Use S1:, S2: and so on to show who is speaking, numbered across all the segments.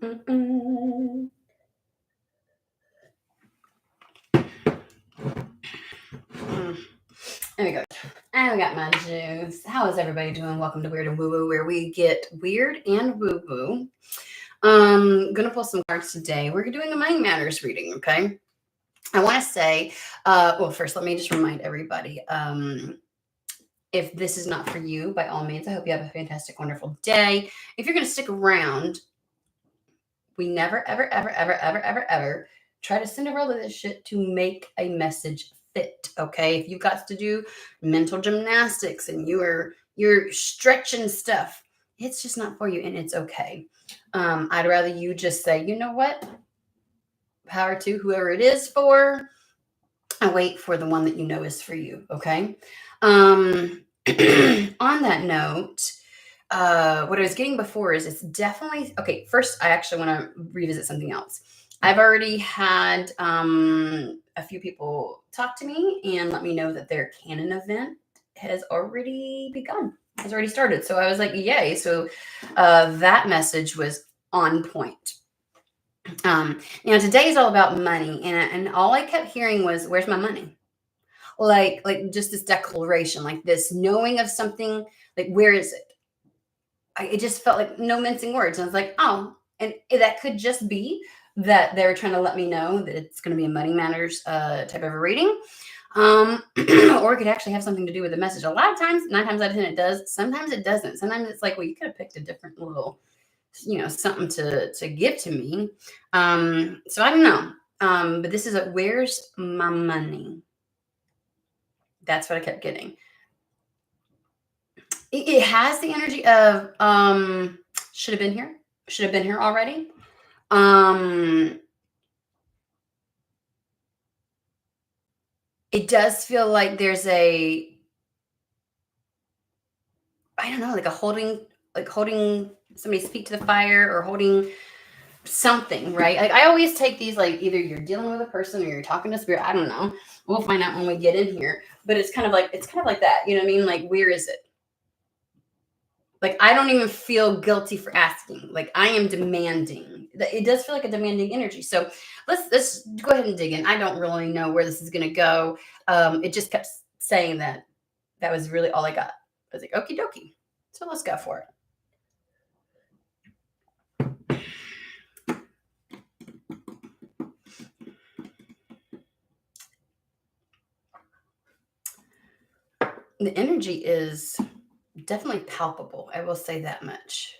S1: There we go. I got my juice. How is everybody doing? Welcome to Weird and Woo Woo, where we get weird and woo woo. Gonna pull some cards today. We're doing a Money Matters reading, okay? I want to say, well, first, let me just remind everybody, if this is not for you, by all means, I hope you have a fantastic, wonderful day. If you're going to stick around, we never, ever, ever, ever, ever, ever, ever try to Cinderella this shit to make a message fit, okay? If you've got to do mental gymnastics and you're stretching stuff, it's just not for you, and it's okay. I'd rather you just say, you know what? Power to whoever it is for. I wait for the one that you know is for you, okay? On that note, what I was getting before is it's definitely okay. First, I actually want to revisit something else. I've already had a few people talk to me and let me know that their canon event has already begun, has already started. So I was like, yay. So that message was on point. Today is all about money, and all I kept hearing was, "Where's my money?" Like just this declaration, like this knowing of something. Like, where is it? It just felt like no mincing words. And I was like, oh, and that could just be that they're trying to let me know that it's going to be a Money Matters type of a reading. Or it could actually have something to do with the message. A lot of times, 9 times out of 10, it does. Sometimes it doesn't. Sometimes it's like, well, you could have picked a different little, something to give to me. So I don't know. But this is where's my money? That's what I kept getting. It has the energy of should have been here. Should have been here already. It does feel like there's I don't know, like holding somebody's feet to the fire, or holding something, right? Like, I always take these like either you're dealing with a person or you're talking to spirit. I don't know. We'll find out when we get in here. But it's kind of like that. You know what I mean? Like, where is it? Like, I don't even feel guilty for asking. Like, I am demanding. It does feel like a demanding energy. So let's go ahead and dig in. I don't really know where this is going to go. It just kept saying that was really all I got. I was like, okie dokie. So let's go for it. The energy is definitely palpable. I will say that much.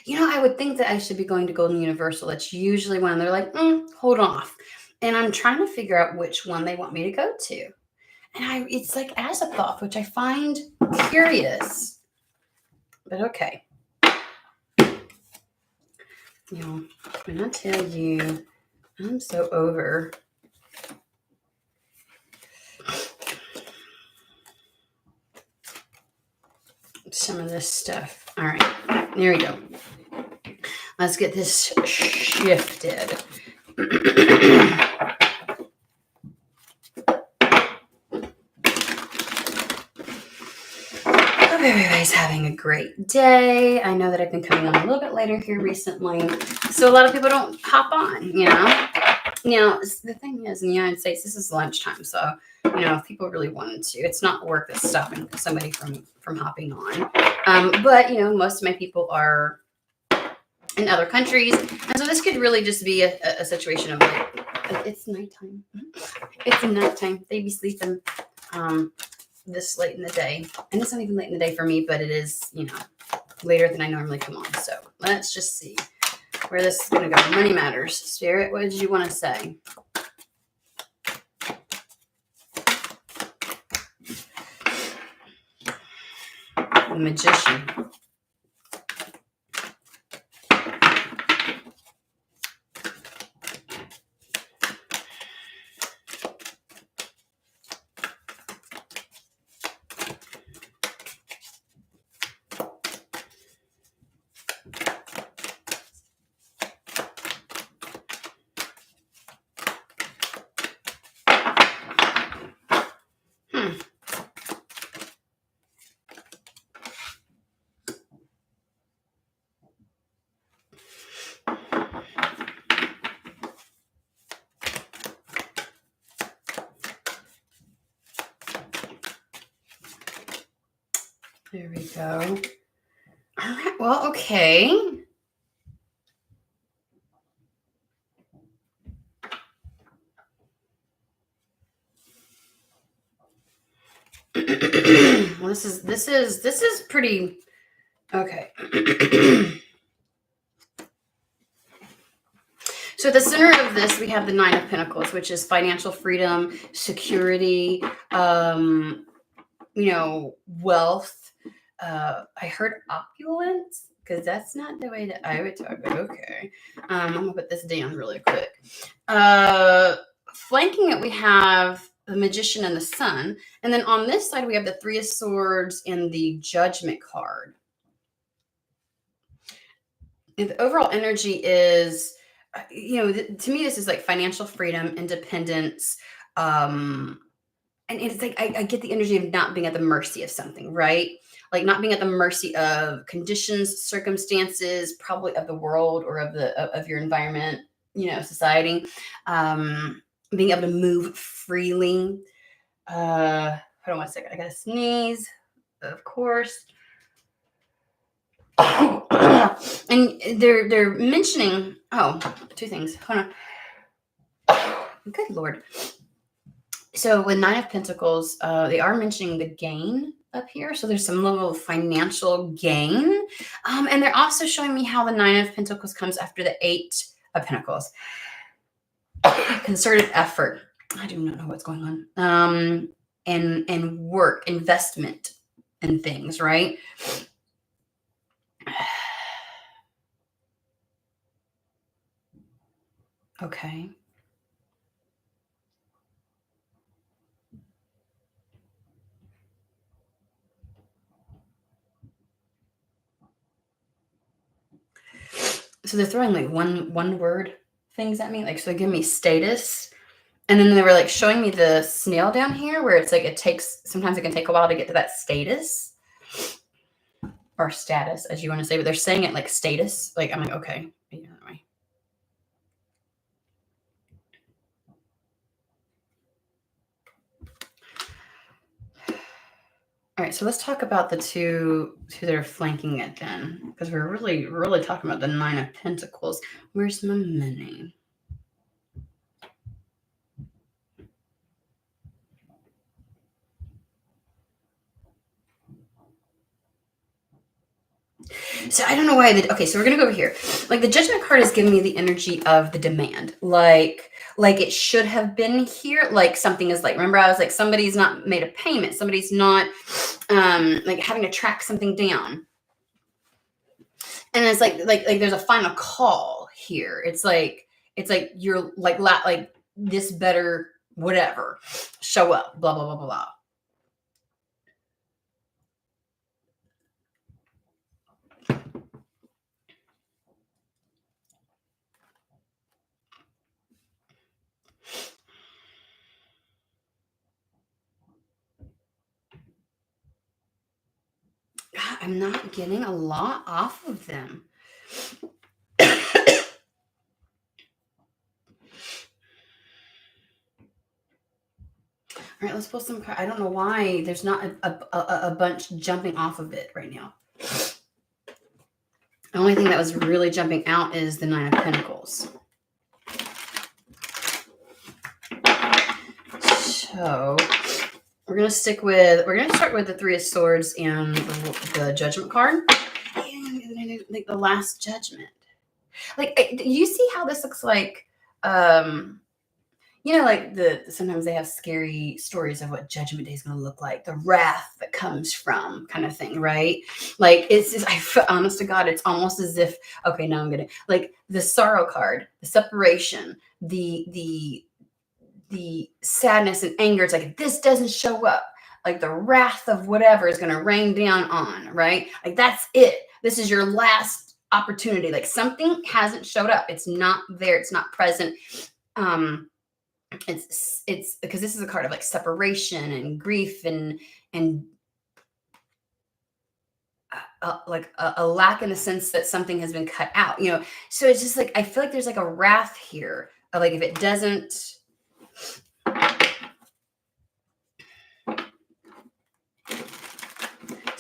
S1: I would think that I should be going to Golden Universal. That's usually when they're like, hold off. And I'm trying to figure out which one they want me to go to. And it's like Azathoth, which I find curious. But okay. When I tell you, I'm so over some of this stuff. All right, there we go. Let's get this shifted. Hope everybody's having a great day. I know that I've been coming on a little bit later here recently, so a lot of people don't hop on, the thing is, in the United States, this is lunchtime, so if people really wanted to, it's not work that's stopping somebody from hopping on. But most of my people are in other countries, and so this could really just be a situation of like, it's nighttime. It's nighttime. They be sleeping this late in the day, and it's not even late in the day for me, but it is later than I normally come on. So let's just see where this is going to go. Money Matters. Spirit, what did you want to say? The Magician. go. All right. Well, okay. Well, this is pretty okay. So at the center of this, we have the Nine of Pentacles, which is financial freedom, security, wealth. I heard opulence, because that's not the way that I would talk about. Okay. I'm gonna put this down really quick. Flanking it, we have the Magician and the Sun. And then on this side, we have the Three of Swords and the Judgment card. And the overall energy is, to me, this is like financial freedom, independence. And it's like, I get the energy of not being at the mercy of something, right? Like not being at the mercy of conditions, circumstances, probably of the world or of your environment, society. Being able to move freely. Hold on one second. I gotta sneeze, of course. And they're mentioning two things. Hold on. Good Lord. So with Nine of Pentacles, they are mentioning the gain up here. So there's some level of financial gain. And they're also showing me how the Nine of Pentacles comes after the Eight of Pentacles. Concerted effort. I do not know what's going on. And work, investment in things, right? Okay. So they're throwing like one word things at me. Like, so they give me status. And then they were like showing me the snail down here where it's like sometimes it can take a while to get to that status or status, as you want to say, but they're saying it like status. Like, I'm like, okay. Anyway. All right, so let's talk about the two that are flanking it then, because we're really, really talking about the Nine of Pentacles. Where's my money? So I don't know why. Okay, so we're gonna go over here. Like the Judgment card is giving me the energy of the demand, like it should have been here. Like something is like. Remember, I was like, somebody's not made a payment. Somebody's not like having to track something down. And it's like there's a final call here. It's like you're like this better whatever show up. Blah blah blah blah blah. I'm not getting a lot off of them. All right, let's pull some. I don't know why there's not a bunch jumping off of it right now. The only thing that was really jumping out is the Nine of Pentacles. So we're gonna start with the Three of Swords and the Judgment card. Like the Last Judgment. Like, do you see how this looks like? Like sometimes they have scary stories of what Judgment Day is going to look like, the wrath that comes from kind of thing, right? Like it's just, honest to God, it's almost as if, okay, now I'm going to like the Sorrow card, the separation, the sadness and anger. It's like, if this doesn't show up, like the wrath of whatever is going to rain down on, right? Like that's it. This is your last opportunity. Like something hasn't showed up. It's not there. It's not present. It's because this is a card of like separation and grief and like a lack in the sense that something has been cut out, so it's just like I feel like there's like a wrath here of like if it doesn't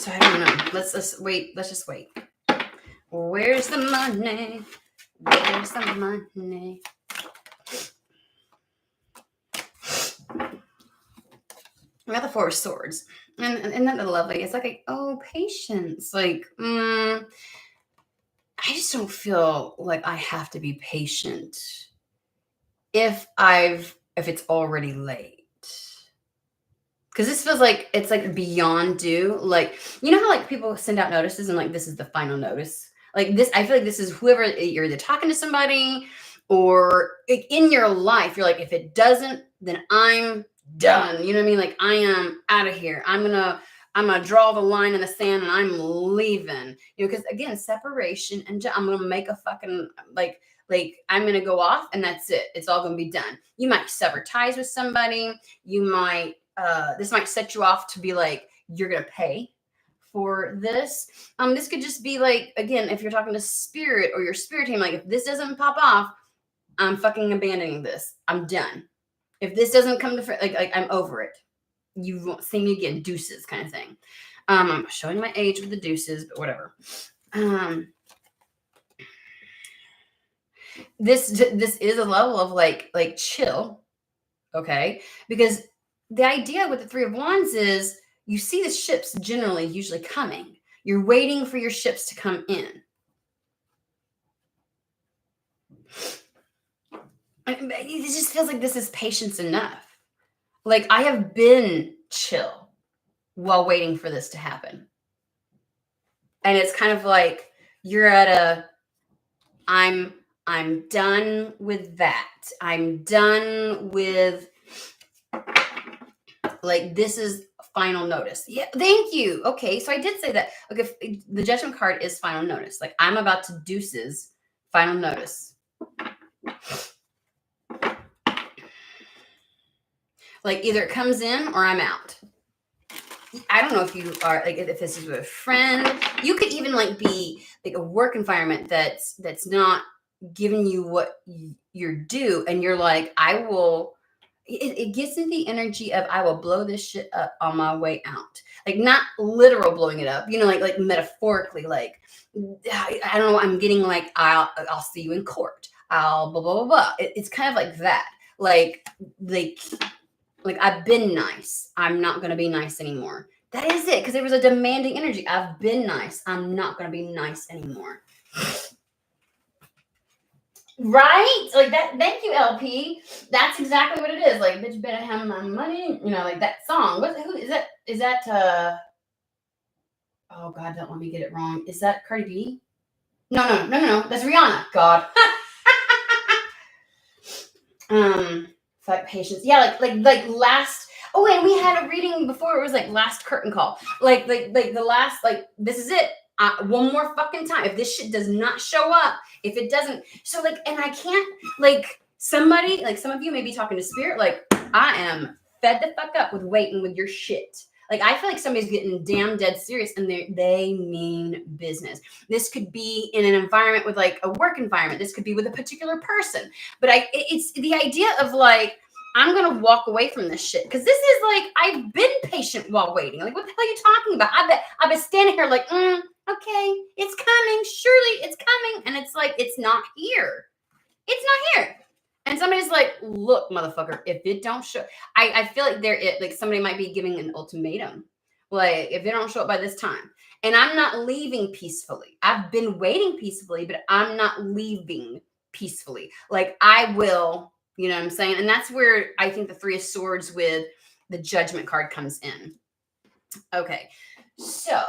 S1: So I don't know. Let's wait. Let's just wait. Where's the money? Where's the money? I got the Four of Swords. And isn't that lovely? It's like, oh, patience. Like, I just don't feel like I have to be patient if it's already late. Because this feels like it's like beyond due. Like, you know how like people send out notices and like this is the final notice? Like this, I feel like this is whoever you're either talking to somebody or in your life, you're like, if it doesn't, then I'm done. You know what I mean? Like I am out of here. I'm gonna draw the line in the sand and I'm leaving. You know, because again, separation and I'm gonna make a fucking like I'm gonna go off and that's it. It's all gonna be done. You might sever ties with somebody. You might this might set you off to be like, you're gonna pay for this. This could just be like, again, if you're talking to spirit or your spirit team, like if this doesn't pop off, I'm fucking abandoning this. I'm done. If this doesn't come to like I'm over it. You won't see me again, deuces kind of thing. I'm showing my age with the deuces, but whatever. This is a level of like chill, okay? Because the idea with the Three of Wands is you see the ships generally usually coming. You're waiting for your ships to come in. It just feels like this is patience enough. Like I have been chill while waiting for this to happen. And it's kind of like you're at I'm done with that. I'm done with like this is final notice. Yeah, thank you. Okay, so I did say that. Okay, the Judgment card is final notice. Like I'm about to deuces final notice. Like either it comes in or I'm out. I don't know if you are like if this is with a friend. You could even like be like a work environment that's not giving you what you're due, and you're like, I will. It gets in the energy of I will blow this shit up on my way out. Like not literal blowing it up, you know, like metaphorically. Like I don't know. I'm getting like I'll see you in court. I'll blah blah blah blah. It's kind of like that. Like I've been nice. I'm not going to be nice anymore. That is it. Because there was a demanding energy. I've been nice. I'm not going to be nice anymore. Right? Like that. Thank you, LP. That's exactly what it is. Like, bitch, better have my money. You know, like that song. Who is that? Is that, oh God, don't let me get it wrong. Is that Cardi B? No. That's Rihanna. God. Like patience. Yeah, like last. Oh, and we had a reading before. It was like last curtain call. Like the last. Like this is it. One more fucking time. If this shit does not show up, if it doesn't, so like, and I can't like somebody like some of you may be talking to spirit. Like I am fed the fuck up with waiting with your shit. Like I feel like somebody's getting damn dead serious and they mean business. This could be in an environment with like a work environment. This could be with a particular person. But it's the idea of like, I'm going to walk away from this shit. Because this is like, I've been patient while waiting. Like, what the hell are you talking about? I've been standing here like, okay, it's coming. Surely it's coming. And it's like, it's not here. It's not here. And somebody's like, look, motherfucker, if it don't show, I feel like like somebody might be giving an ultimatum. Like, if they don't show up by this time. And I'm not leaving peacefully. I've been waiting peacefully, but I'm not leaving peacefully. Like, I will, you know what I'm saying? And that's where I think the Three of Swords with the Judgment card comes in. Okay, so.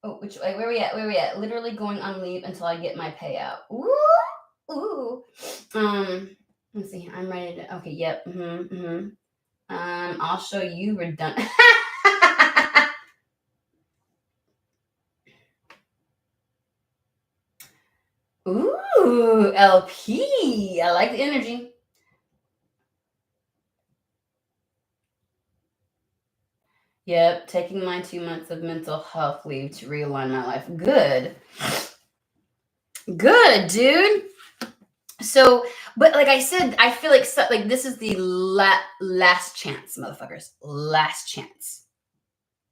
S1: Oh, which way? Where we at? Where we at? Literally going on leave until I get my payout. Ooh. Let's see. I'm ready to. Okay. Yep. I'll show you redundant. Ooh, LP. I like the energy. Yep, taking my 2 months of mental health leave to realign my life. Good, dude. So, but like I said, I feel like this is the last chance, motherfuckers. Last chance.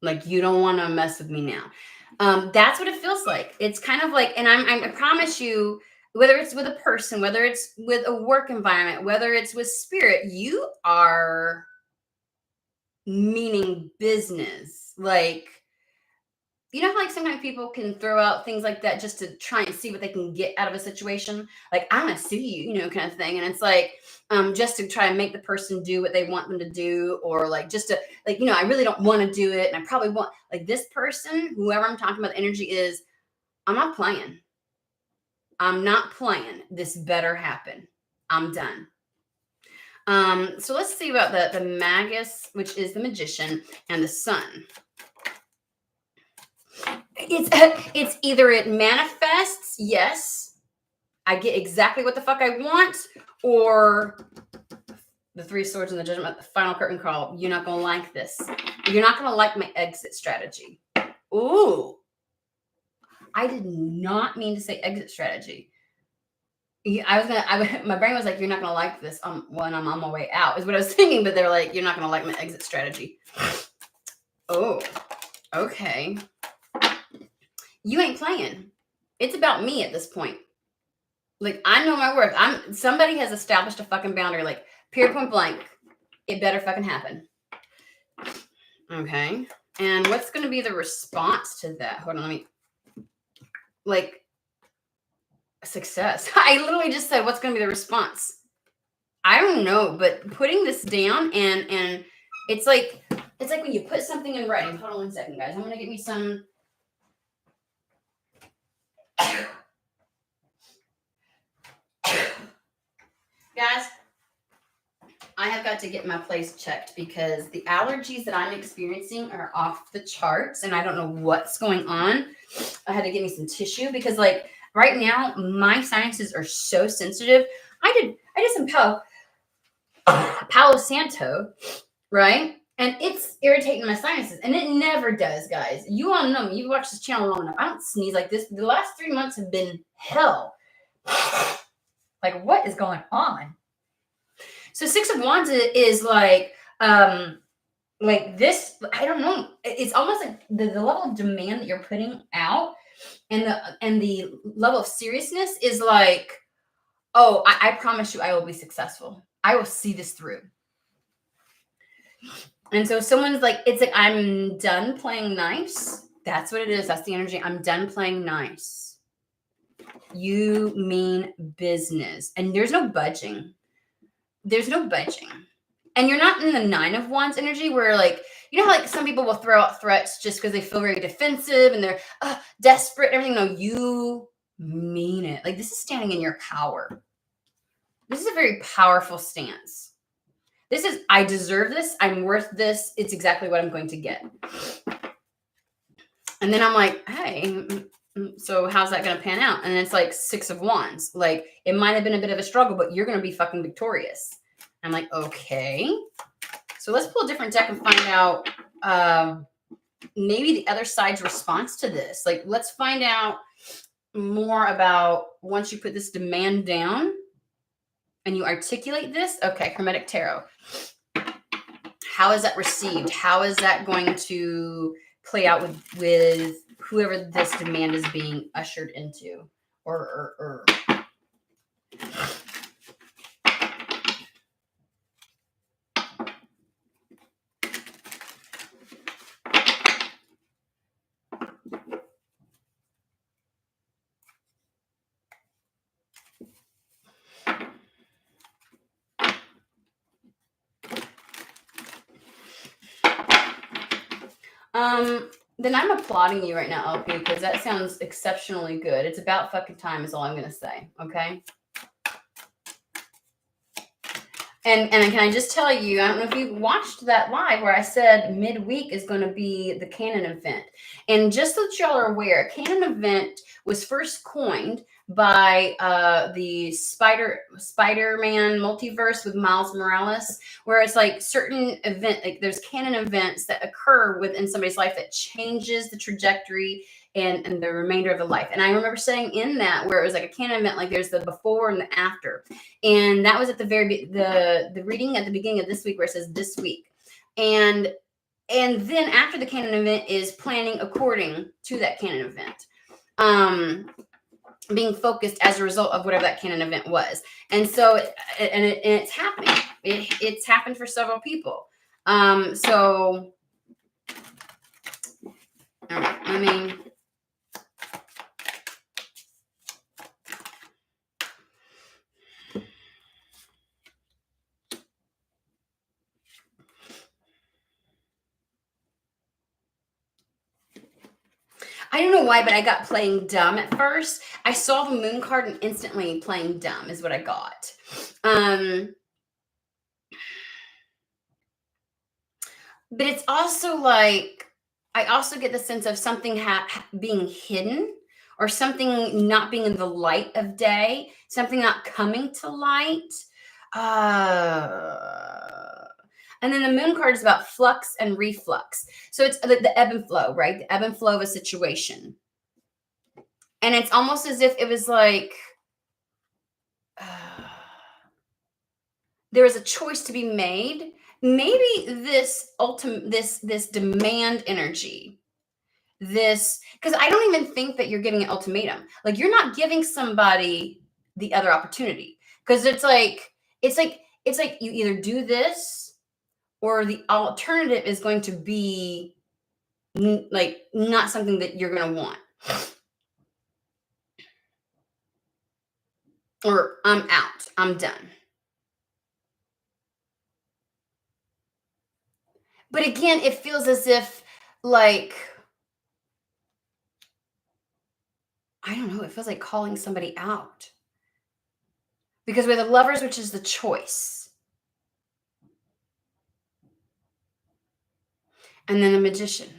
S1: Like, you don't want to mess with me now. That's what it feels like. It's kind of like, and I promise you, whether it's with a person, whether it's with a work environment, whether it's with spirit, you are meaning business. Like, you know how like sometimes people can throw out things like that just to try and see what they can get out of a situation? Like, I'm gonna sue you, kind of thing. And it's like, just to try and make the person do what they want them to do, or like just to like, I really don't want to do it. And I probably want like this person, whoever I'm talking about, the energy is, I'm not playing. I'm not playing. This better happen. I'm done. So let's see about the Magus, which is the magician, and the sun. It's either it manifests, yes, I get exactly what the fuck I want, or the Three Swords and the Judgment, the final curtain call. You're not gonna like this. You're not gonna like my exit strategy. Ooh, I did not mean to say exit strategy. My brain was like, you're not gonna like this when I'm on my way out, is what I was thinking, but they're like, you're not gonna like my exit strategy. Oh, okay. You ain't playing. It's about me at this point. Like, I know my worth. Somebody has established a fucking boundary, like, period, point blank. It better fucking happen. Okay. And what's going to be the response to that? Hold on, like, success. I literally just said, what's going to be the response? I don't know, but putting this down and it's like when you put something in writing. Hold on 1 second, guys. I'm going to get me some. Guys, I have got to get my place checked because the allergies that I'm experiencing are off the charts and I don't know what's going on. I had to get me some tissue because like right now my sinuses are so sensitive. I did some Palo Santo, right? And it's irritating my sinuses and it never does, guys. You all know me. You've watched this channel long enough. I don't sneeze like this. The last 3 months have been hell. Like, what is going on? So Six of Wands is like this. I don't know. It's almost like the level of demand that you're putting out, and the level of seriousness is like, oh, I promise you, I will be successful. I will see this through. And so someone's like, it's like, I'm done playing nice. That's what it is. That's the energy. I'm done playing nice. You mean business. And there's no budging. There's no budging. And you're not in the Nine of Wands energy where like, you know how like some people will throw out threats just because they feel very defensive and they're desperate and everything. No, you mean it. Like this is standing in your power. This is a very powerful stance. This is, I deserve this. I'm worth this. It's exactly what I'm going to get. And then I'm like, hey, so how's that going to pan out? And it's like Six of Wands. Like it might have been a bit of a struggle, but you're going to be fucking victorious. I'm like, okay. So let's pull a different deck and find out maybe the other side's response to this. Like, let's find out more about once you put this demand down and you articulate this. Okay, Hermetic Tarot. How is that received? How is that going to play out with whoever this demand is being ushered into? Or. Then I'm applauding you right now, LP, because that sounds exceptionally good. It's about fucking time is all I'm going to say, okay? And can I just tell you, I don't know if you watched that live where I said midweek is going to be the Canon event. And just so that y'all are aware, Canon event was first coined by the Spider-Man multiverse with Miles Morales, where it's like certain event, like there's canon events that occur within somebody's life that changes the trajectory and the remainder of the life. And I remember saying in that where it was like a canon event, like there's the before and the after. And that was at the very the reading at the beginning of this week where it says this week. And And then after the canon event is planning according to that canon event. Being focused as a result of whatever that canon event was. And so, it's happening. It's happened for several people. So, all right, I mean, I don't know why, but I got playing dumb at first. I saw the moon card and instantly playing dumb is what I got. But it's also like, I also get the sense of something being hidden, or something not being in the light of day, something not coming to light. And then the moon card is about flux and reflux. So it's the ebb and flow, right? The ebb and flow of a situation. And it's almost as if it was like, there was a choice to be made. Maybe this demand energy, because I don't even think that you're giving an ultimatum. Like, you're not giving somebody the other opportunity, because it's like you either do this, or the alternative is going to be like not something that you're going to want. Or I'm out, I'm done. But again, it feels as if, like, I don't know, it feels like calling somebody out. Because we're the Lovers, which is the choice. And then the Magician.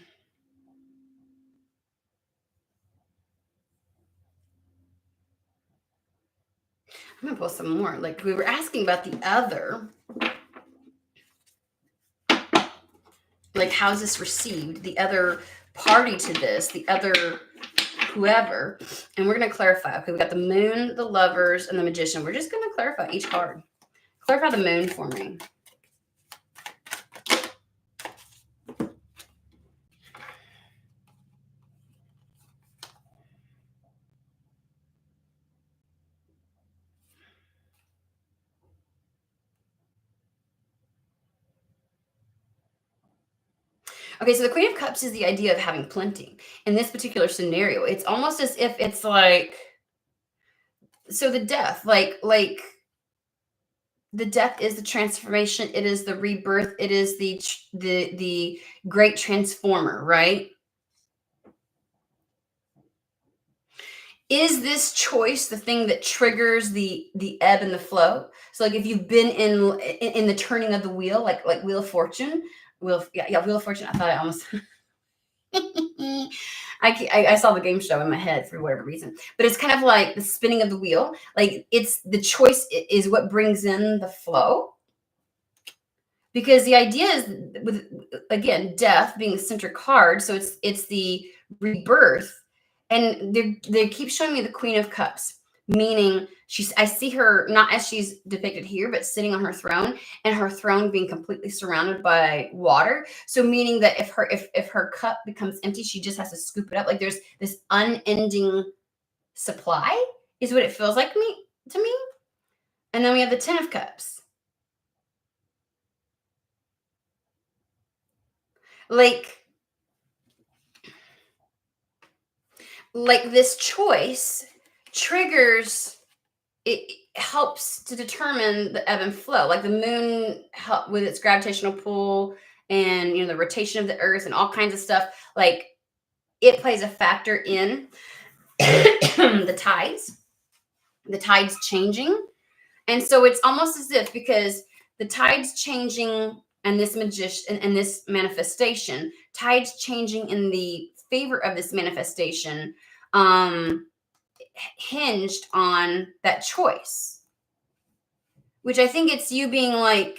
S1: I'm going to pull some more. Like, we were asking about the other. Like, how's this received? The other party to this, the other whoever. And we're going to clarify. Okay, we got the Moon, the Lovers, and the Magician. We're just going to clarify each card. Clarify the Moon for me. Okay, so the Queen of Cups is the idea of having plenty. In this particular scenario, it's almost as if it's like, so the death, like the death is the transformation. It is the rebirth. It is the great transformer, right? Is this choice the thing that triggers the ebb and the flow? So, like, if you've been in the turning of the wheel, like Wheel of Fortune, Wheel of Fortune. I thought I almost. I saw the game show in my head for whatever reason, but it's kind of like the spinning of the wheel. Like, it's the choice is what brings in the flow. Because the idea is, with, again, death being the center card, so it's the rebirth. And they keep showing me the Queen of Cups, meaning I see her not as she's depicted here, but sitting on her throne, and her throne being completely surrounded by water. So meaning that if her cup becomes empty, she just has to scoop it up. Like, there's this unending supply is what it feels like to me. And then we have the Ten of Cups. Like this choice triggers, it helps to determine the ebb and flow. Like, the moon with its gravitational pull, and the rotation of the earth and all kinds of stuff. Like, it plays a factor in the tides changing. And so it's almost as if, because the tides changing and this magician and this manifestation, tides changing in the favor of this manifestation, hinged on that choice, which I think it's you being like,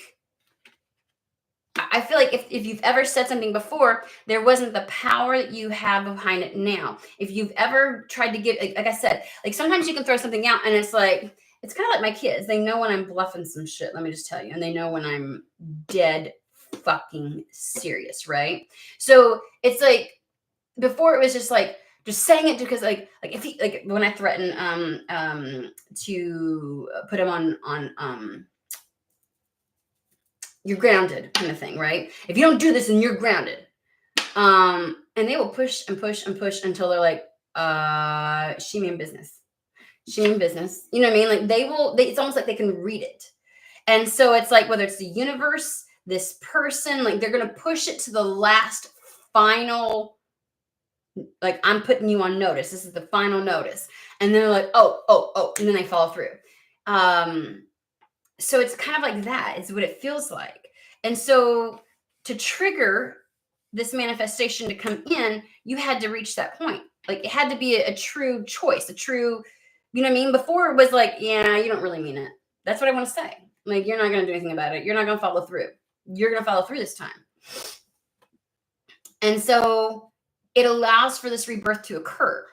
S1: I feel like if you've ever said something before, there wasn't the power that you have behind it now. If you've ever tried to give, like I said, like, sometimes you can throw something out and it's like, it's kind of like my kids. They know when I'm bluffing some shit, let me just tell you. And they know when I'm dead fucking serious, right? So it's like, before it was just like, just saying it because if he, like when I threaten to put him on you're grounded kind of thing, right? If you don't do this, then you're grounded. And they will push and push and push until they're like, she mean business. She mean business. You know what I mean? Like it's almost like they can read it. And so it's like, whether it's the universe, this person, like they're going to push it to the last final, like, I'm putting you on notice. This is the final notice. And then they're like, oh, and then they follow through. So it's kind of like that is what it feels like. And so to trigger this manifestation to come in, you had to reach that point. Like, it had to be a true choice, a true, you know what I mean? Before it was like, yeah, you don't really mean it. That's what I want to say. Like, you're not going to do anything about it. You're not going to follow through. You're going to follow through this time. And so it allows for this rebirth to occur.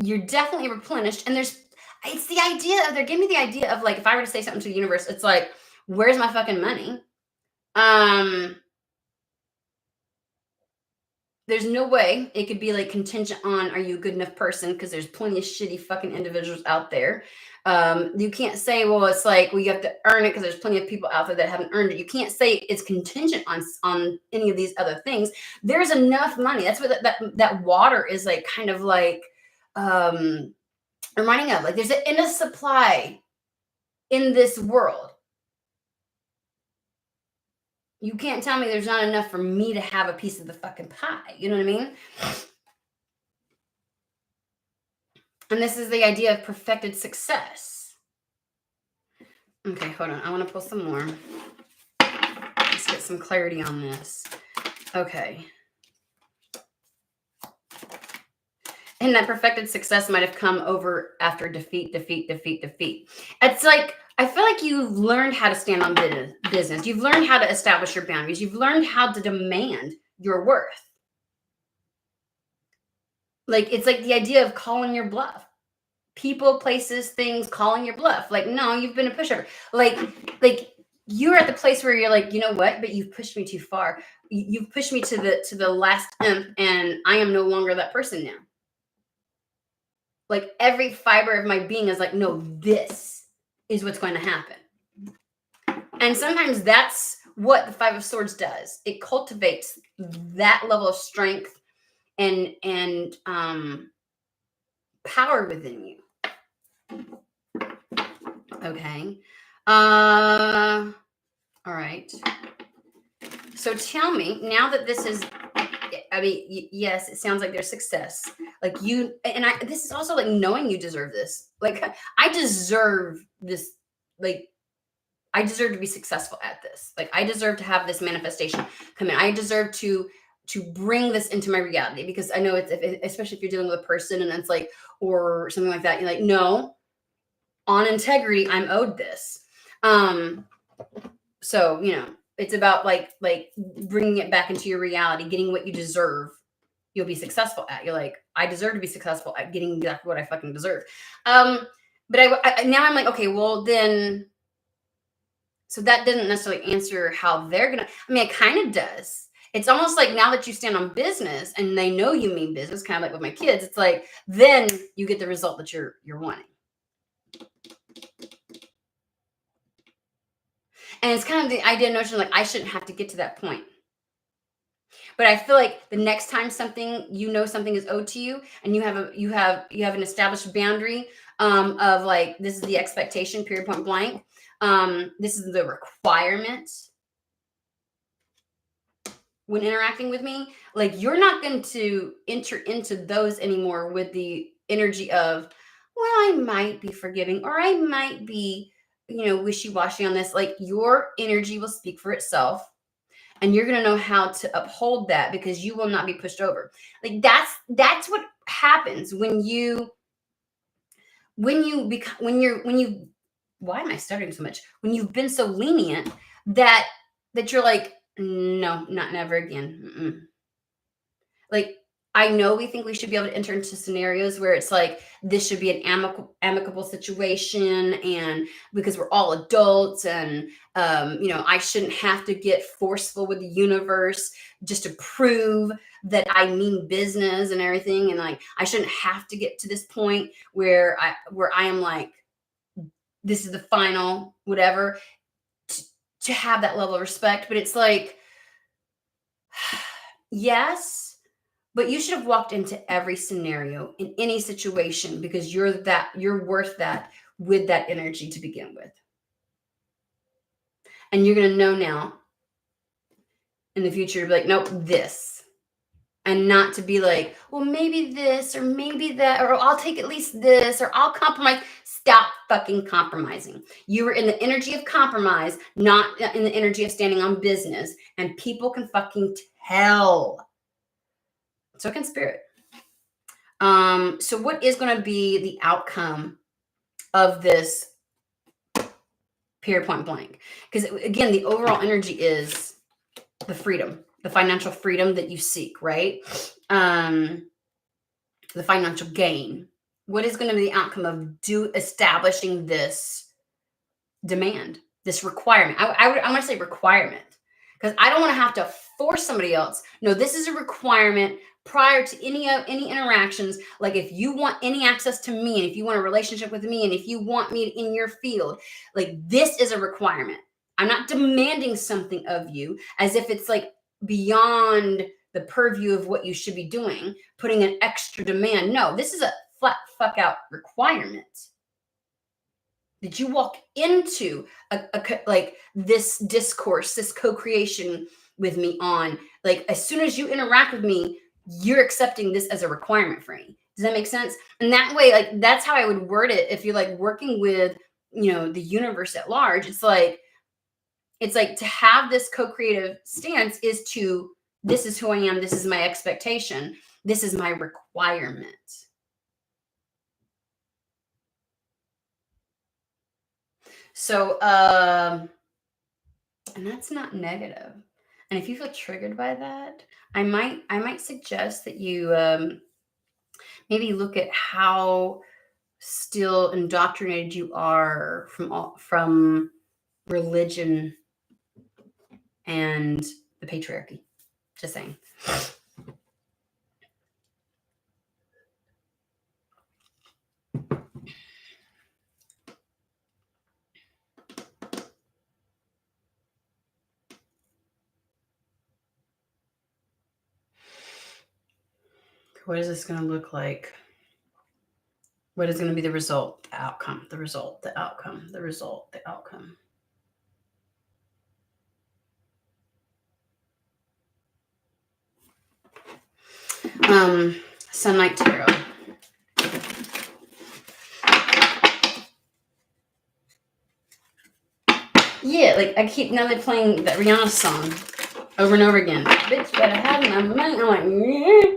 S1: You're definitely replenished. And it's the idea of, they're giving me the idea of, like, if I were to say something to the universe, it's like, where's my fucking money? There's no way it could be like contingent on, are you a good enough person? Because there's plenty of shitty fucking individuals out there. You can't say, well, it's like, well, you have to earn it because there's plenty of people out there that haven't earned it. You can't say it's contingent on any of these other things. There's enough money. That's what that water is like, kind of like reminding of. Like, there's an endless supply in this world. You can't tell me there's not enough for me to have a piece of the fucking pie. You know what I mean? And this is the idea of perfected success. Okay, hold on. I want to pull some more. Let's get some clarity on this. Okay. And that perfected success might have come over after defeat. It's like, I feel like you've learned how to stand on business. You've learned how to establish your boundaries. You've learned how to demand your worth. Like, it's like the idea of calling your bluff. People, places, things, calling your bluff. Like, no, you've been a pushover. Like you're at the place where you're like, you know what? But you've pushed me too far. You've pushed me to the last imp, and I am no longer that person now. Like, every fiber of my being is like, no, this is what's going to happen. And sometimes that's what the Five of Swords does. It cultivates that level of strength and power within you. Okay. All right. So tell me, now that this is, I mean, yes, it sounds like there's success. Like, you, and this is also like knowing you deserve this. Like, I deserve this. Like, I deserve to be successful at this. Like, I deserve to have this manifestation come in. I deserve to bring this into my reality, because I know it's, especially if you're dealing with a person and it's like, or something like that, you're like, no, on integrity, I'm owed this. So, you know, it's about like bringing it back into your reality, getting what you deserve. You'll be successful at. You're like, I deserve to be successful at getting exactly what I fucking deserve. But I now I'm like, okay, well then, so that doesn't necessarily answer how they're gonna. I mean, it kind of does. It's almost like, now that you stand on business and they know you mean business, kind of like with my kids, it's like, then you get the result that you're wanting. And it's kind of the idea, notion, like, I shouldn't have to get to that point. But I feel like the next time something is owed to you, and you have an established boundary of like, this is the expectation, period, point blank. This is the requirement when interacting with me. Like, you're not going to enter into those anymore with the energy of, well, I might be forgiving, or I might be, wishy-washy on this. Like, your energy will speak for itself, and you're going to know how to uphold that, because you will not be pushed over. Like, that's what happens when you why am I stuttering so much? When you've been so lenient that you're like, no, not never again. Mm-mm. Like, I know we think we should be able to enter into scenarios where it's like, this should be an amicable situation, and because we're all adults, and I shouldn't have to get forceful with the universe just to prove that I mean business and everything. And like, I shouldn't have to get to this point where I am like, this is the final whatever, to have that level of respect. But it's like, yes, but you should have walked into every scenario in any situation because you're worth that, with that energy to begin with. And you're going to know now in the future to be like, nope, this. And not to be like, well, maybe this or maybe that, or I'll take at least this, or I'll compromise. Stop fucking compromising. You were in the energy of compromise, not in the energy of standing on business. And people can fucking tell. So can spirit. So what is going to be the outcome of this period point blank? Because again, the overall energy is the freedom, the financial freedom that you seek, right? The financial gain. What is going to be the outcome of establishing this demand, this requirement? I want to say requirement, because I don't want to have to force somebody else. No, this is a requirement prior to any interactions. Like, if you want any access to me, and if you want a relationship with me, and if you want me in your field, like, this is a requirement. I'm not demanding something of you as if it's like beyond the purview of what you should be doing, putting an extra demand. No, this is a flat fuck out requirement. Did you walk into like this discourse, this co-creation with me on, like, as soon as you interact with me, you're accepting this as a requirement for me? Does that make sense? And that way, like, that's how I would word it. If you're like working with, the universe at large, it's like to have this co-creative stance is to, this is who I am. This is my expectation. This is my requirement. So, and that's not negative. And if you feel triggered by that, I might suggest that you maybe look at how still indoctrinated you are from religion and the patriarchy. Just saying. What is this going to look like? What is going to be the result, the outcome, the result, the outcome, the result, the outcome? Sunlight Tarot. Yeah, like, I keep, now they're playing that Rihanna song over and over again. Bitch better have my money. I'm like, yeah.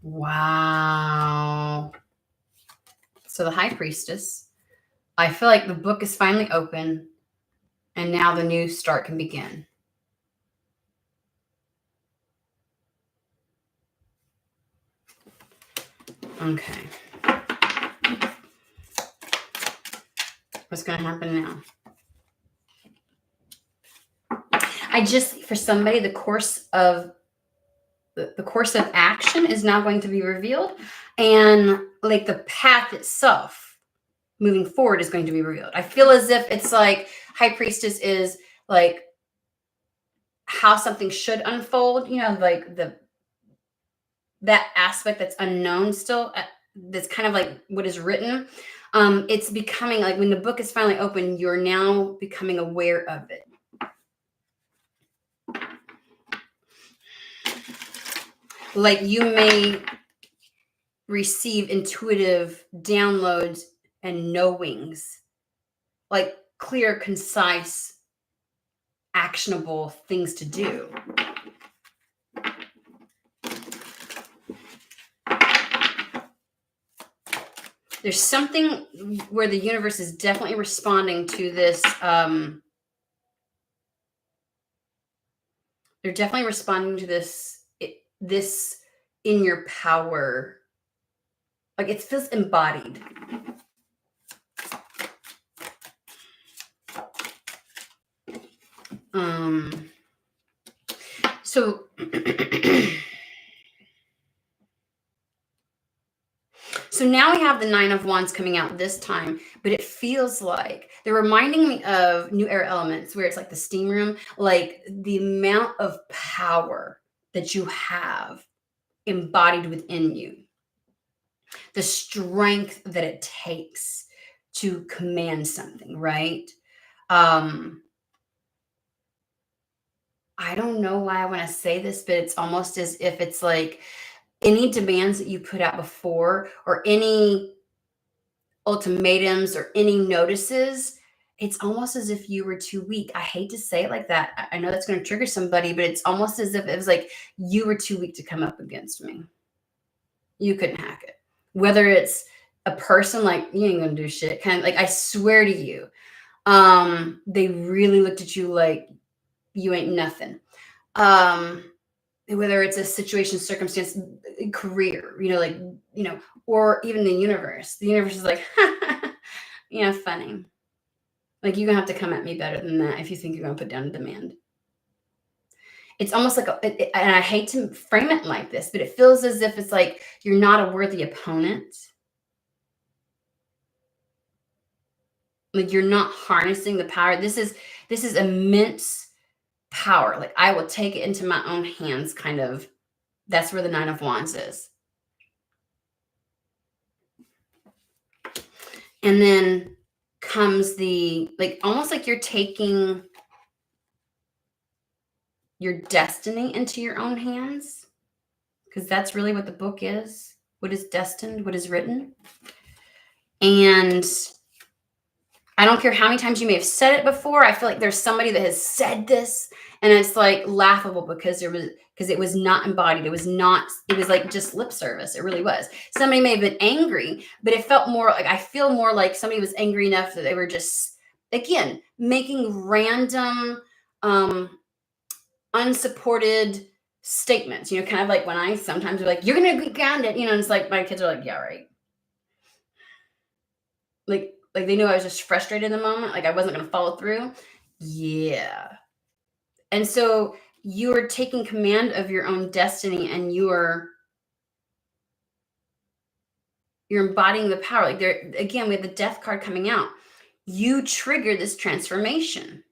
S1: Wow. So the High Priestess, I feel like the book is finally open, and now the new start can begin. Okay. What's going to happen now? I just, for somebody, the course of action is now going to be revealed, and like the path itself moving forward is going to be revealed. I feel as if it's like High Priestess is like how something should unfold, like that aspect that's unknown still, that's kind of like what is written. It's becoming like, when the book is finally open, you're now becoming aware of it. Like, you may receive intuitive downloads and knowings, like clear, concise, actionable things to do. There's something where the universe is definitely responding to this. They're definitely responding to this in your power. Like it feels embodied. So so now we have the Nine of Wands coming out this time, but it feels like they're reminding me of New Era Elements, where it's like the steam room, like the amount of power that you have embodied within you, the strength that it takes to command something, right? I don't know why I want to say this, but it's almost as if it's like any demands that you put out before, or any ultimatums or any notices, it's almost as if you were too weak. I hate to say it like that. I know that's going to trigger somebody, but it's almost as if it was like you were too weak to come up against me. You couldn't hack it. Whether it's a person, like, you ain't going to do shit, kind of like, I swear to you, they really looked at you like you ain't nothing. Whether it's a situation, circumstance, career, like, or even the universe. The universe is like, funny. Like, you're gonna have to come at me better than that if you think you're gonna put down a demand. It's almost like, and I hate to frame it like this, but it feels as if it's like you're not a worthy opponent. Like, you're not harnessing the power. This is immense power. Like, I will take it into my own hands, kind of. That's where the Nine of Wands is. And then comes the, like, almost like you're taking your destiny into your own hands, because that's really what the book is. What is destined, what is written. And I don't care how many times you may have said it before. I feel like there's somebody that has said this, and it's like laughable because it was not embodied. It was like just lip service. It really was. Somebody may have been angry, but it felt more like, I feel more like somebody was angry enough that they were just, again, making random, unsupported statements, kind of like when I sometimes are like, you're going to be grounded, and it's like, my kids are like, yeah, right. Like they knew I was just frustrated in the moment. Like I wasn't going to follow through. Yeah. And so you're taking command of your own destiny, and you're embodying the power. Like, there again, we have the Death card coming out. You trigger this transformation.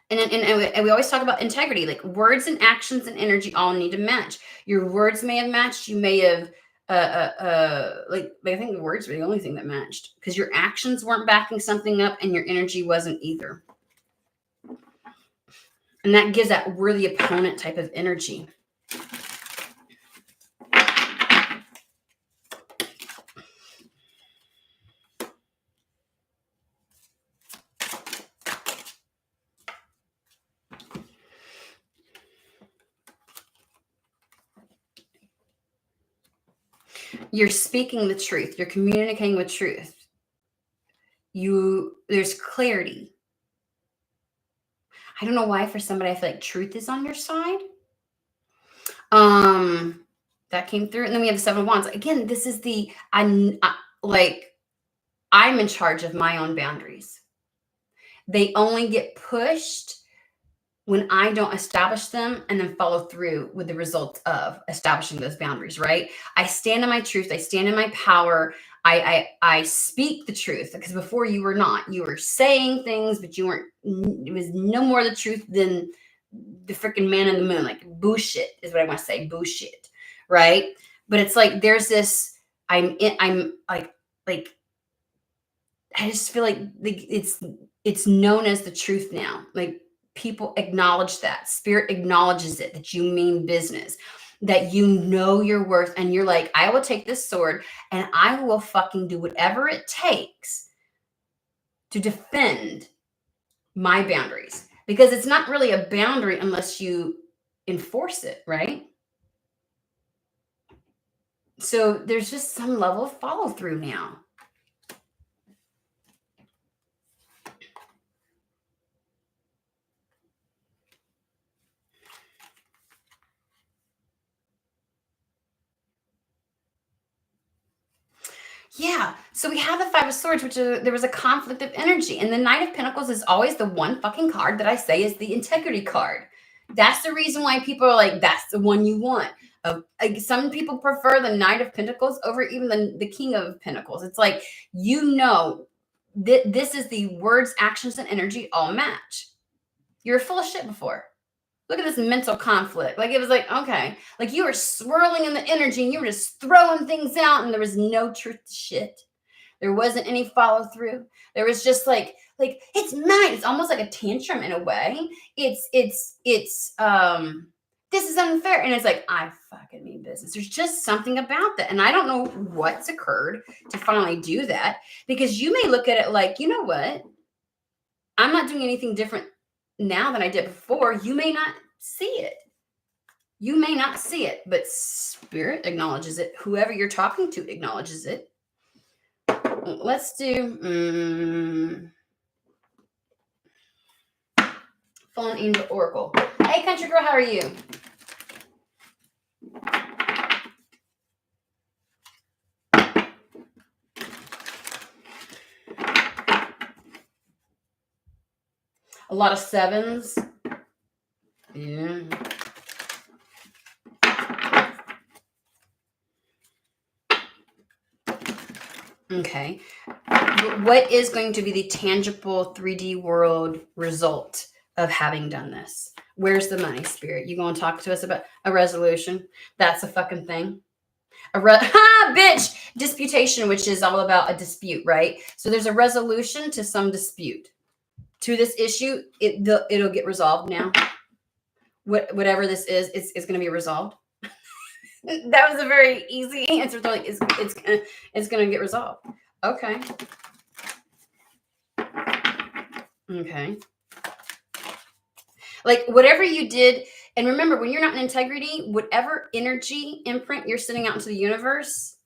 S1: And we always talk about integrity. Like, words and actions and energy all need to match. Your words may have matched. You may have like, I think the words were the only thing that matched, because your actions weren't backing something up, and your energy wasn't either. And that gives that worthy opponent type of energy. You're speaking the truth. You're communicating with truth. There's clarity. I don't know why for somebody I feel like truth is on your side. That came through. And then we have the Seven of Wands. Again, this is I'm in charge of my own boundaries. They only get pushed when I don't establish them and then follow through with the results of establishing those boundaries, right? I stand in my truth. I stand in my power. I speak the truth, because before you were not. You were saying things, but you weren't. It was no more the truth than the freaking man in the moon. Like, bullshit is what I want to say. Bullshit, right? But it's like there's this. I'm like I just feel like it's known as the truth now. Like, people acknowledge that. Spirit acknowledges it, that you mean business, that you know your worth, and you're like, I will take this sword and I will fucking do whatever it takes to defend my boundaries, because it's not really a boundary unless you enforce it, right? So there's just some level of follow through now. Yeah. So we have the Five of Swords, which there was a conflict of energy. And the Knight of Pentacles is always the one fucking card that I say is the integrity card. That's the reason why people are like, that's the one you want. Some people prefer the Knight of Pentacles over even the King of Pentacles. It's like, this is the words, actions, and energy all match. You were full of shit before. Look at this mental conflict. Like, it was like, okay, like you were swirling in the energy and you were just throwing things out and there was no truth to shit. There wasn't any follow through. There was just like it's mine. It's almost like a tantrum in a way. It's this is unfair. And it's like, I fucking mean business. There's just something about that. And I don't know what's occurred to finally do that, because you may look at it like, you know what? I'm not doing anything different now than I did before. You may not see it. You may not see it, but spirit acknowledges it. Whoever you're talking to acknowledges it. Let's do Phone Angel Oracle. Hey, country girl, how are you? A lot of sevens. Yeah. Okay. What is going to be the tangible 3D world result of having done this? Where's the money, Spirit? You going to talk to us about a resolution? That's a fucking thing. Bitch! Disputation, which is all about a dispute, right? So there's a resolution to some dispute. To this issue, it'll get resolved now. Whatever this is, it's going to be resolved. That was a very easy answer. Like, it's gonna get resolved. Okay. Okay. Like, whatever you did, and remember, when you're not in integrity, whatever energy imprint you're sending out into the universe,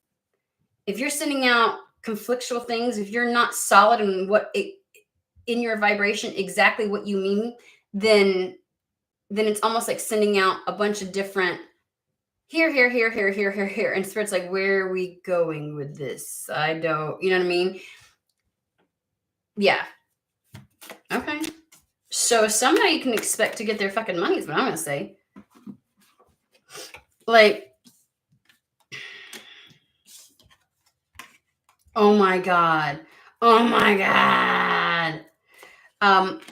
S1: if you're sending out conflictual things, if you're not solid in your vibration exactly what you mean, then it's almost like sending out a bunch of different here. And Spirit's like, where are we going with this? I don't, you know what I mean? Yeah. Okay. So somebody can expect to get their fucking money is what I'm going to say. Like, oh my God. Oh my God.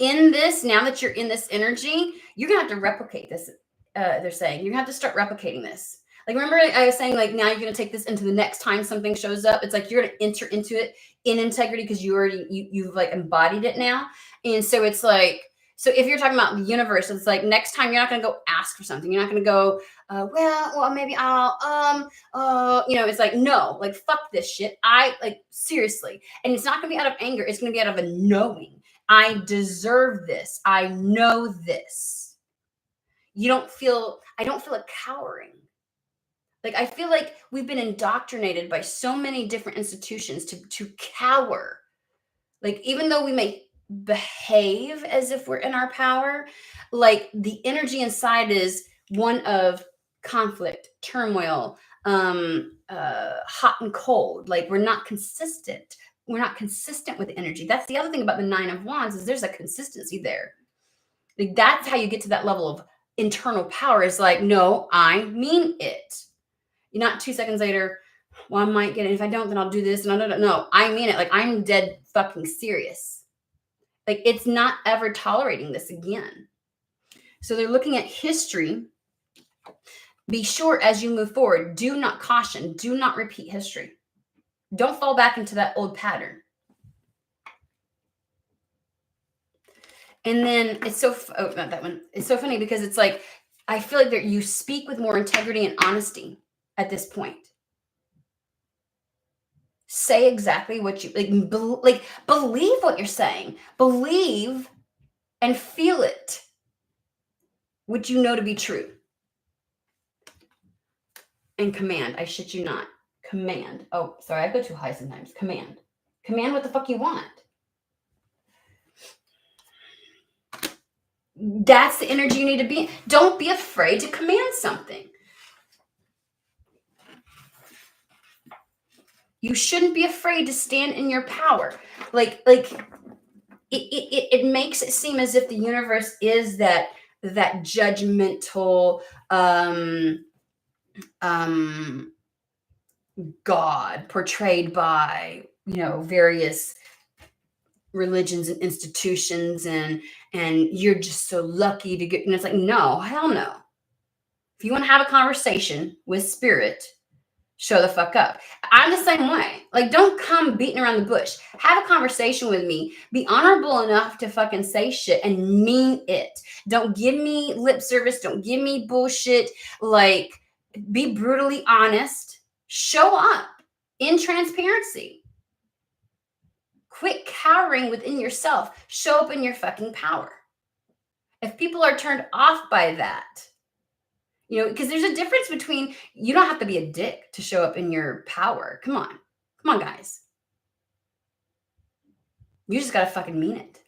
S1: In this, now that you're in this energy, you're going to have to replicate this. They're saying you're going to have to start replicating this. Like, remember I was saying, like, now you're going to take this into the next time something shows up. It's like you're going to enter into it in integrity because you've like embodied it now. And so it's like, so if you're talking about the universe, it's like next time you're not going to go ask for something. You're not going to go, well, maybe I'll, it's like, no, like, fuck this shit. Seriously. And it's not going to be out of anger. It's going to be out of a knowing. I deserve this. I know this. I don't feel it cowering. Like, I feel like we've been indoctrinated by so many different institutions to cower. Like, even though we may behave as if we're in our power, like, the energy inside is one of conflict, turmoil, hot and cold. Like, we're not consistent. We're not consistent with energy. That's the other thing about the Nine of Wands, is there's a consistency there. Like, that's how you get to that level of internal power. Is like, no, I mean it. You're not 2 seconds later, well, I might get it. If I don't, then I'll do this. No, I mean it. Like, I'm dead fucking serious. Like, it's not ever tolerating this again. So they're looking at history. Be sure as you move forward, do not caution, do not repeat history. Don't fall back into that old pattern. And then it's so, not that one. It's so funny because it's like, I feel like that you speak with more integrity and honesty at this point. Say exactly what you believe what you're saying. Believe and feel it, what you know to be true. And command, I shit you not. Command. Oh, sorry, I go too high sometimes. Command. Command what the fuck you want. That's the energy you need to be in. Don't be afraid to command something. You shouldn't be afraid to stand in your power. Like it makes it seem as if the universe is that judgmental God portrayed by, various religions and institutions, and you're just so lucky to get, and it's like, no, hell no. If you want to have a conversation with spirit, show the fuck up. I'm the same way. Like, don't come beating around the bush. Have a conversation with me. Be honorable enough to fucking say shit and mean it. Don't give me lip service. Don't give me bullshit. Like, be brutally honest. Show up in transparency. Quit cowering within yourself. Show up in your fucking power. If people are turned off by that, because there's a difference between, you don't have to be a dick to show up in your power. Come on, guys. You just gotta fucking mean it.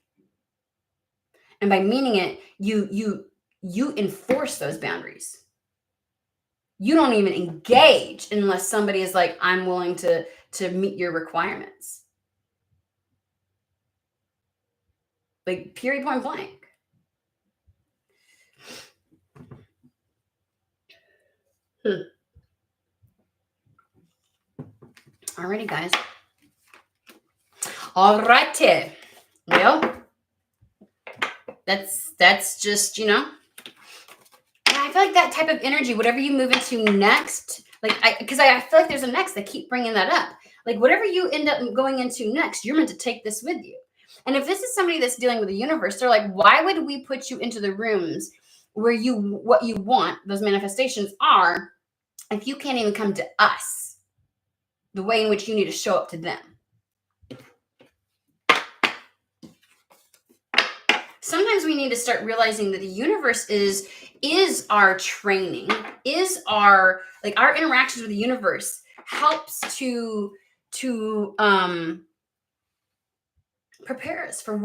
S1: And by meaning it, you enforce those boundaries. You don't even engage unless somebody is like, I'm willing to meet your requirements. Like, period, point blank. Alrighty, guys. Alrighty. Well, that's just, I feel like that type of energy, whatever you move into next, because I feel like there's a next, they keep bringing that up. Like, whatever you end up going into next, you're meant to take this with you. And if this is somebody that's dealing with the universe, they're like, why would we put you into the rooms where what you want, those manifestations are, if you can't even come to us the way in which you need to show up to them? Sometimes we need to start realizing that the universe is our training, is our interactions with the universe helps to prepare us for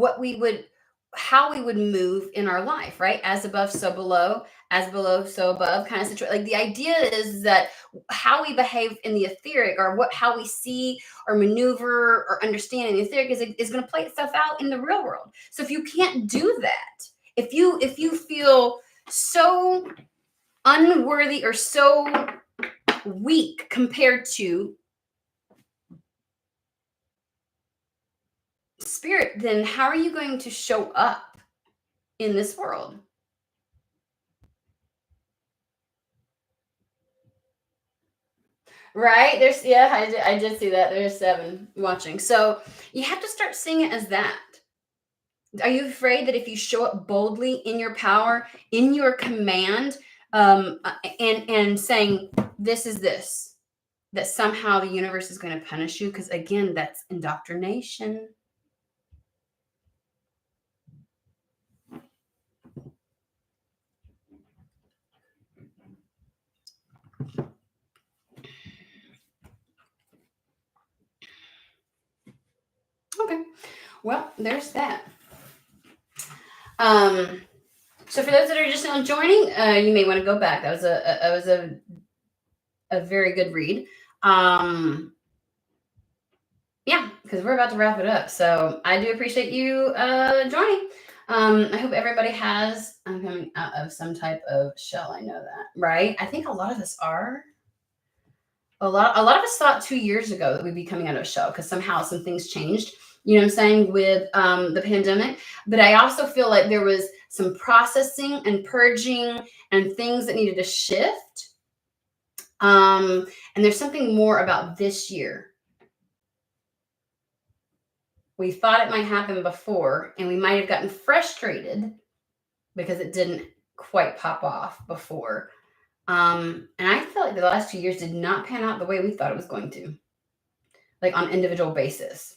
S1: how we would move in our life, right? As above, so below, as below, so above kind of situation. Like, the idea is that how we behave in the etheric, or how we see or maneuver or understand in the etheric is going to play itself out in the real world. So if you can't do that, if you feel so unworthy or so weak compared to spirit, then how are you going to show up in this world? Right? I did see that. There's 7 watching. So you have to start seeing it as that. Are you afraid that if you show up boldly in your power, in your command, and saying, this is this, that somehow the universe is going to punish you? Because again, that's indoctrination. Okay, well, there's that. So for those that are just now joining, you may want to go back. That was a very good read. Yeah, because we're about to wrap it up. So I do appreciate you joining. I hope everybody I'm coming out of some type of shell. I know that, right? I think a lot of us are. A lot of us thought 2 years ago that we'd be coming out of a shell because somehow some things changed. You know what I'm saying, with the pandemic. But I also feel like there was some processing and purging and things that needed to shift. And there's something more about this year. We thought it might happen before, and we might have gotten frustrated because it didn't quite pop off before. And I feel like the last 2 years did not pan out the way we thought it was going to, like on an individual basis.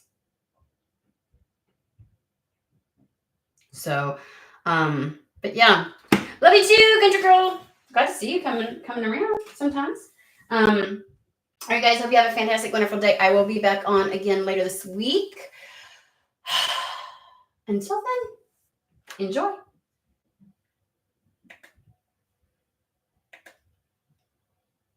S1: So, but yeah, love you too, country girl. Glad to see you coming around sometimes. All right, guys, hope you have a fantastic, wonderful day. I will be back on again later this week. Until then, enjoy.